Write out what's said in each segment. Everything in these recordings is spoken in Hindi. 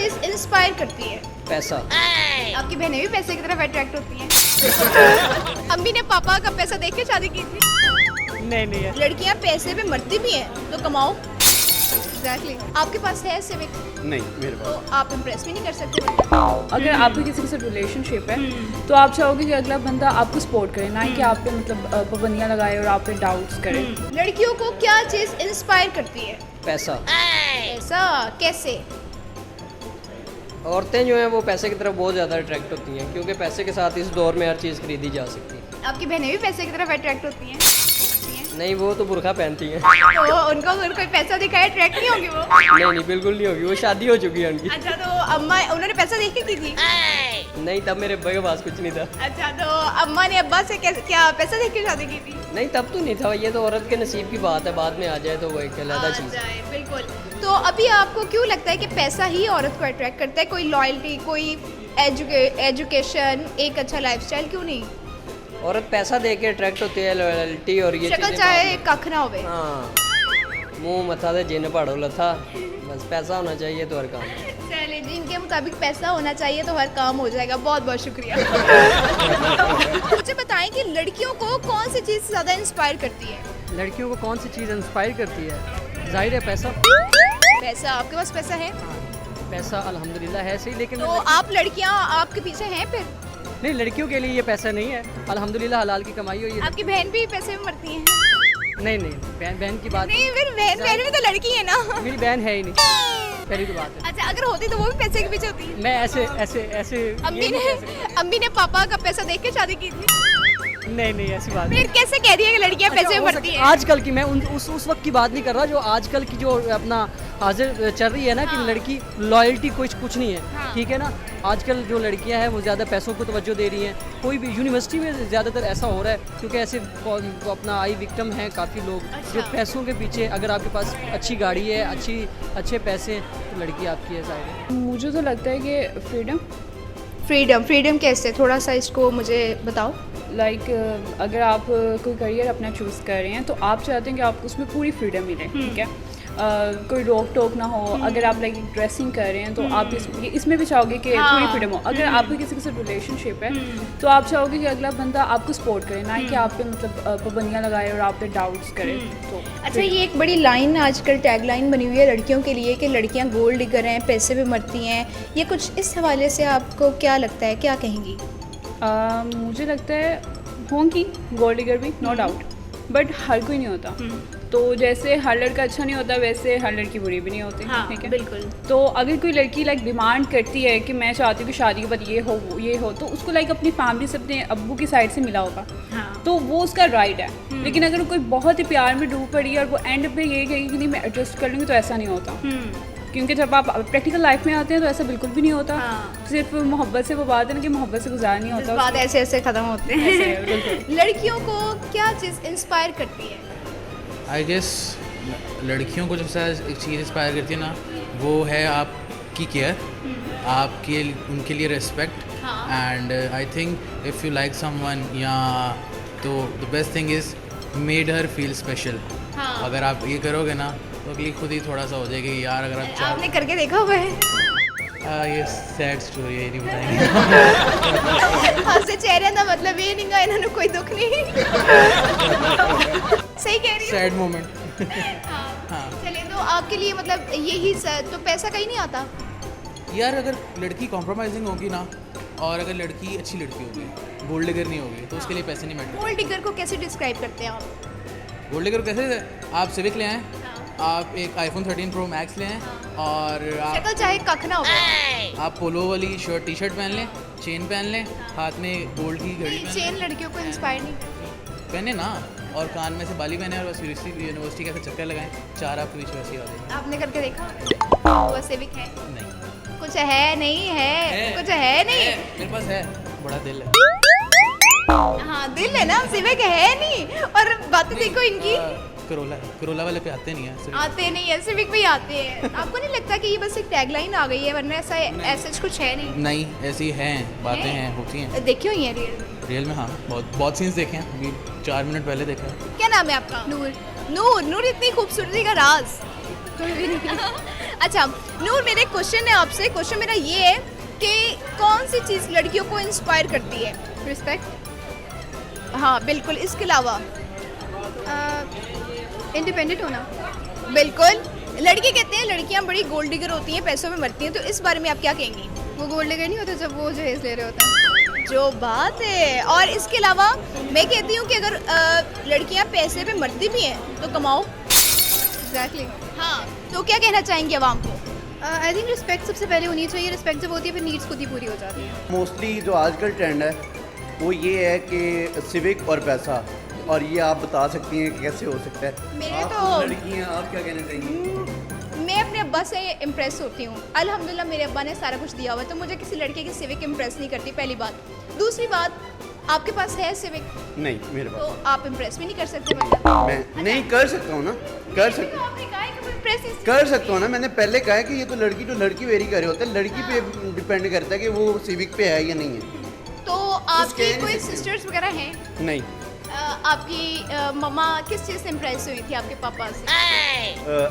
चीज इंस्पायर करती है? पैसा। आपकी बहनें भी पैसे की तरफ अट्रैक्ट होती हैं? अम्मी ने पापा का पैसा देख के शादी की थी? नहीं है। लड़कियां पैसे पे मरती भी हैं तो कमाओ। एग्जैक्टली। आपके पास है सिविक? नहीं मेरे तो आप इम्प्रेस भी नहीं कर सकते। अगर आपकी किसी के साथ रिलेशनशिप है तो आप चाहोगे कि अगला बंदा आपको सपोर्ट करे, ना कि आप पे मतलब पाबंदियां लगाए और आप पे डाउट्स करे। लड़कियों को क्या चीज इंस्पायर करती है? पैसा। ऐसा कैसे? औरतें जो हैं वो पैसे की तरफ बहुत ज़्यादा अट्रैक्ट होती हैं, क्योंकि पैसे के साथ इस दौर में हर चीज़ खरीदी जा सकती है। आपकी बहनें भी पैसे की तरफ अट्रैक्ट होती हैं? नहीं, वो तो बुर्का पहनती हैं। तो उनको अगर कोई पैसा दिखाए अट्रैक्ट नहीं होगी वो? नहीं बिल्कुल नहीं होगी, वो शादी हो चुकी है उनकी। अच्छा, तो अम्मा उन्होंने पैसा देख के की थी? नहीं, तब मेरे अब्बा के पास कुछ नहीं था। अच्छा, तो अम्मा ने अब्बा से क्या पैसा देख के शादी की थी? नहीं, तब तो नहीं था, ये तो औरत के नसीब की बात है, बाद में आ जाए तो वो एक अलग आ चीज़ है। जाए, बिल्कुल। तो अभी आपको क्यों लगता है कि पैसा ही औरत को अट्रैक्ट करता है? कोई लॉयल्टी, कोई एजुकेशन, एक अच्छा लाइफस्टाइल क्यों नहीं? औरत पैसा दे के अट्रैक्ट होती है, लॉयल्टी और ये शक्ल चीज़ें चाहे बाद में। कख ना होवे। हाँ, मुंह मथा दे जिन पहाड़ों लथा, बस पैसा होना चाहिए तो हर काम। चलिए जी, इनके मुताबिक पैसा होना चाहिए तो हर काम हो जाएगा। बहुत बहुत शुक्रिया। मुझे बताएं कि लड़कियों को कौन सी चीज़ ज़्यादा इंस्पायर करती है? लड़कियों को कौन सी चीज़ इंस्पायर करती है? जाहिर है पैसा। पैसा। आपके पास पैसा है? पैसा अल्हम्दुलिल्लाह है सही, लेकिन तो आप लड़कियां आपके पीछे हैं फिर? नहीं, लड़कियों के लिए ये पैसा नहीं है। अल्हम्दुलिल्लाह हलाल की कमाई हुई है। आपकी बहन भी पैसे में मरती है? नहीं बहन की बात नहीं, फिर बहन भी तो लड़की है ना। मेरी बहन है ही नहीं, पहली तो बात है। अच्छा, अगर होती तो वो भी पैसे के पीछे होती? मैं ऐसे अम्मी ने पापा का पैसा देख के शादी की थी? नहीं ऐसी बात फिर कैसे कह रही है कि लड़कियां पैसे में मरती हैं? आजकल की मैं उस वक्त की बात नहीं कर रहा, जो आजकल की जो अपना हाजिर चल रही है ना, कि लड़की लॉयल्टी कुछ नहीं है, ठीक है ना। आजकल जो लड़कियां हैं वो ज़्यादा पैसों को तवज्जो दे रही हैं। कोई भी यूनिवर्सिटी में ज़्यादातर ऐसा हो रहा है, क्योंकि ऐसे अपना आई विक्टिम हैं काफ़ी लोग जो पैसों के पीछे। अगर आपके पास अच्छी गाड़ी है, अच्छे पैसे, तो लड़की आपकी है जाहिर है। मुझे तो लगता है कि फ्रीडम कैसे? थोड़ा सा इसको मुझे बताओ। लाइक अगर आप कोई करियर अपना चूज़ कर रहे हैं तो आप चाहते हैं कि आपको उसमें पूरी फ्रीडम मिले, ठीक है। कोई रोक टोक ना हो। अगर आप लाइक ड्रेसिंग कर रहे हैं तो आप इसमें भी चाहोगे कि पूरी फ्रीडम हो। अगर आपकी किसी के साथ रिलेशनशिप है तो आप चाहोगे कि अगला बंदा आपको सपोर्ट करे, ना कि आप पे मतलब पाबंदियां लगाए और आप पे डाउट्स करे। तो अच्छा, ये एक बड़ी लाइन आजकल टैग लाइन बनी हुई है लड़कियों के लिए कि लड़कियां गोल्ड डिगर हैं, पैसे पे मरती हैं। ये कुछ इस हवाले से आपको क्या लगता है, क्या कहेंगी? मुझे लगता है होंगी गोल्ड डिगर भी, नो डाउट, बट हर कोई नहीं होता। तो जैसे हर लड़का अच्छा नहीं होता, वैसे हर लड़की बुरी भी नहीं होती, ठीक है। बिल्कुल। तो अगर कोई लड़की लाइक डिमांड करती है कि मैं चाहती हूँ कि शादी के बाद ये हो, तो उसको लाइक अपनी फैमिली से, अपने अब्बू की साइड से मिला होगा, तो वो उसका राइट है। लेकिन अगर कोई बहुत ही प्यार में डूब पड़ी और वो एंड पे ये कहेगी कि नहीं मैं एडजस्ट कर लूँगी, तो ऐसा नहीं होता। क्योंकि जब आप प्रैक्टिकल लाइफ में आते हैं तो ऐसा बिल्कुल भी नहीं होता। सिर्फ मोहब्बत से वो बात है ना कि मोहब्बत से गुजार नहीं होता, बात ऐसे ख़त्म होते हैं। लड़कियों को क्या चीज़ इंस्पायर करती है? आई गेस लड़कियों को जब एक चीज़ इंस्पायर करती है ना, वो है आपकी केयर, आपके उनके लिए respect. And I think if you like someone, या तो the best thing is made her feel special. अगर आप ये करोगे ना तो अगली खुद ही थोड़ा सा हो जाएगा कि यार अगर आप आपने करके देखा हुआ है? ये सैड स्टोरी है, ये नहीं बताएंगे। हंसे चेहरे का मतलब ये नहीं गा इन्होंने कोई दुख नहीं। सही कह रही हूँ। Sad moment. हाँ। चलिए, तो आपके लिए मतलब यही तो पैसा कहीं नहीं आता? यार अगर लड़की कॉम्प्रोमाइजिंग होगी ना, और अगर लड़की अच्छी लड़की होगी, गोल्ड डिगर नहीं होगी, तो उसके लिए पैसे नहीं मैटर। गोल्ड डिगर को कैसे डिस्क्राइब करते हैं आप? गोल्ड डिगर कैसे? आप सिविक ले आएँ, आप एक iPhone 13 Pro Max ले आएँ, और शक्ल चाहे कख ना हो। आप पोलो वाली टी शर्ट पहन लें, चेन पहन लें, हाथ में गोल्ड की घड़ी पहन चेन लड़कियों को इंस्पायर नहीं करती। पहने ना, और कान में से बाली पहने, और बस यूनिवर्सिटी का चक्कर लगाएं, चार आपके पीछे वैसे ही आ जाएंगे। आपने करके देखा? वो सिविक है? नहीं। कुछ है नहीं है? कुछ है नहीं? मेरे पास है, बड़ा दिल है। हाँ, दिल है ना, सिविक है नहीं। और बातें देखो इनकी। करोला वाले पे आते नहीं है, आते नहीं है, सिविक भी आते हैं। आपको नहीं लगता कि ये बस एक टैगलाइन आ गई है, वरना ऐसा कुछ है नहीं? नहीं, ऐसी हैं बातें हैं, होती हैं। देखी हुई है रियल में? हाँ, बहुत सीन्स देखे हैं, अभी 4 मिनट पहले देखा है। क्या नाम है आपका? नूर। नूर इतनी खूबसूरती का राज? अच्छा नूर, मेरा एक क्वेश्चन है आपसे। क्वेश्चन मेरा ये है कि कौन सी चीज़ लड़कियों को इंस्पायर करती है? रिस्पेक्ट, हाँ बिल्कुल, इसके अलावा? इंडिपेंडेंट होना। बिल्कुल। लड़के कहते हैं लड़कियां बड़ी गोल्ड डिगर होती हैं, पैसों में मरती हैं, तो इस बारे में आप क्या कहेंगी? वो गोल्ड डिगर नहीं होता जब वो जहेज ले रहे होते हैं। जो बात है। और इसके अलावा मैं कहती हूँ कि अगर लड़कियां पैसे पे मरती भी हैं तो कमाओ। एग्जैक्टली। हाँ, तो क्या कहना चाहेंगे आवाम को? आई थिंक रिस्पेक्ट सबसे पहले होनी चाहिए। रिस्पेक्ट जब होती है फिर नीड्स खुद ही पूरी हो जाती हैं। मोस्टली जो आजकल ट्रेंड है वो ये है कि सिविक और पैसा, और ये आप बता सकती हैं कि कैसे हो सकता है? मेरे आप तो- लड़की हैं, आप क्या कहना चाहेंगी? मैं अपने अब्बा से इम्प्रेस होती हूँ। अल्हम्दुलिल्लाह मेरे अब्बा ने सारा कुछ दिया हुआ है, तो मुझे किसी लड़के की सिविक इम्प्रेस नहीं करती, पहली बात। दूसरी बात, आपके पास है सिविक नहीं, मेरे तो पास आप इम्प्रेस भी नहीं कर सकते। मतलब मैं नहीं कर सकता हूँ ना, कर सकता तो आपने कहा है कि वो impress इस- कर सकता हूँ ना। मैंने पहले कहा है कि ये तो लड़की वेरी करे होता है, लड़की पे डिपेंड करता है कि वो सिविक पे है या नहीं है। तो आपकी कह नहीं कोई सकते। सिस्टर्स वगैरह हैं? नहीं, आपकी मम्मा किस चीज़ से इम्प्रेस हुई थी आपके पापा से?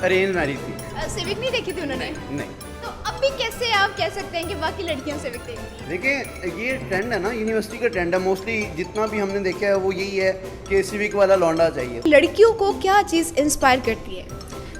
अरेंज मैरिज थी। सिविक नहीं देखी थी उन्होंने? नहीं, तो अब भी कैसे आप कह सकते हैं कि बाकी लड़कियां सिविक देखती हैं? देखिए ये ट्रेंड है ना, यूनिवर्सिटी का ट्रेंड है। मोस्टली जितना भी हमने देखा है वो यही है कि सिविक वाला लौंडा चाहिए। लड़कियों को क्या चीज़ इंस्पायर करती है?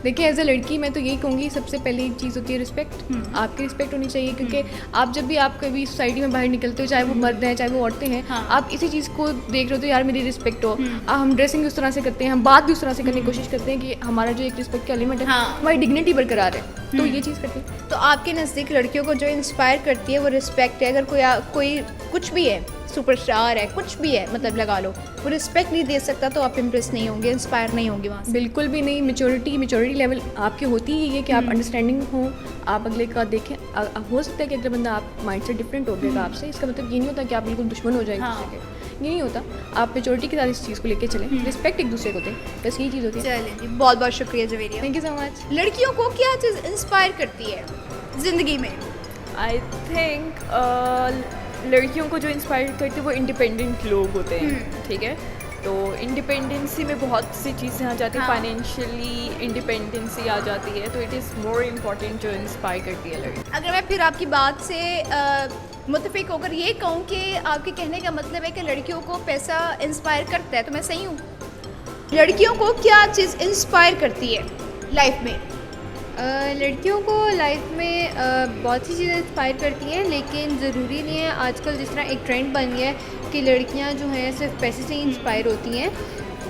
देखिए एज अ लड़की मैं तो यही कहूँगी, सबसे पहले एक चीज़ होती है रिस्पेक्ट। आपकी रिस्पेक्ट होनी चाहिए, क्योंकि आप जब भी आप कभी सोसाइटी में बाहर निकलते हो, चाहे वो मर्द हैं चाहे वो औरतें हैं, आप इसी चीज़ को देख रहे हो तो यार मेरी रिस्पेक्ट हो। हम ड्रेसिंग उस तरह से करते हैं, हम बात भी उस तरह से करने की कोशिश करते हैं कि हमारा जो एक रिस्पेक्ट का एलिमेंट है हमारी डिग्निटी बरकरार है, तो ये चीज़ करते हैं। तो आपके नज़दीक लड़कियों को जो इंस्पायर करती है वो रिस्पेक्ट है। अगर कोई कुछ भी है, सुपरस्टार है, कुछ भी है, मतलब लगा लो, वो रिस्पेक्ट नहीं दे सकता तो आप इम्प्रेस नहीं होंगे, इंस्पायर नहीं होंगे वहाँ से। बिल्कुल भी नहीं। मेच्योरिटी लेवल आपकी होती ही है कि आप अंडरस्टैंडिंग हो, आप अगले का देखें। हो सकता है कि अगला बंदा आप माइंड से डिफरेंट हो गएगा आपसे, इसका मतलब ये नहीं होता कि आप बिल्कुल दुश्मन हो जाएंगे दूसरे के, ये नहीं होता। आप मेच्योरिटी के साथ इस चीज़ को लेके चलें, रिस्पेक्ट एक दूसरे को दें, बस यही चीज़ होती है। चलिए जी, बहुत बहुत शुक्रिया Javeria. Thank you so much. लड़कियों को क्या चीज़ इंस्पायर करती है ज़िंदगी में? आई थिंक लड़कियों को जो इंस्पायर करते हैं वो इंडिपेंडेंट लोग होते हैं, ठीक है। तो इंडिपेंडेंसी में बहुत सी चीज़ें आ जाती हैं, फाइनेंशियली इंडिपेंडेंसी आ जाती है, तो इट इज़ मोर इम्पॉर्टेंट जो इंस्पायर करती है लड़की। अगर मैं फिर आपकी बात से मुतफिक होकर ये कहूँ कि आपके कहने का मतलब है कि लड़कियों को पैसा इंस्पायर करता है, तो मैं सही हूँ? लड़कियों को क्या चीज़ इंस्पायर करती है लाइफ में? लड़कियों को लाइफ में बहुत सी चीज़ें इंस्पायर करती हैं, लेकिन ज़रूरी नहीं है। आजकल जिस तरह एक ट्रेंड बन गया है कि लड़कियां जो हैं सिर्फ पैसे से ही इंस्पायर होती हैं,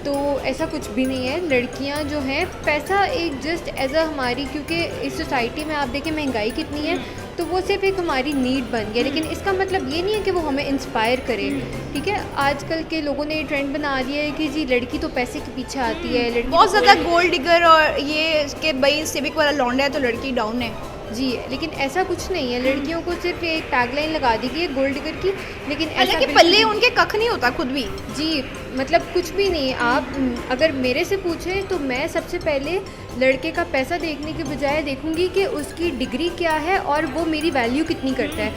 तो ऐसा कुछ भी नहीं है। लड़कियां जो हैं, पैसा एक जस्ट एज अ हमारी, क्योंकि इस सोसाइटी में आप देखें महंगाई कितनी है, तो वो सिर्फ एक हमारी नीड बन गया, लेकिन इसका मतलब ये नहीं है कि वो हमें इंस्पायर करे, ठीक है। आजकल के लोगों ने ट्रेंड बना दिया है कि जी लड़की तो पैसे के पीछे आती है, लड़की बहुत ज़्यादा गोल्ड डिगर और ये कि भाई सिविक वाला लौंडा है तो लड़की डाउन है। जी, लेकिन ऐसा कुछ नहीं है। लड़कियों को सिर्फ एक टैगलाइन लगा दी गई है गोल्ड डिगर की, लेकिन ऐसा हालांकि बिल्कुल पल्ले उनके कख नहीं होता खुद भी। जी, मतलब कुछ भी नहीं। आप अगर मेरे से पूछें तो मैं सबसे पहले लड़के का पैसा देखने के बजाय देखूंगी कि उसकी डिग्री क्या है और वो मेरी वैल्यू कितनी करता है।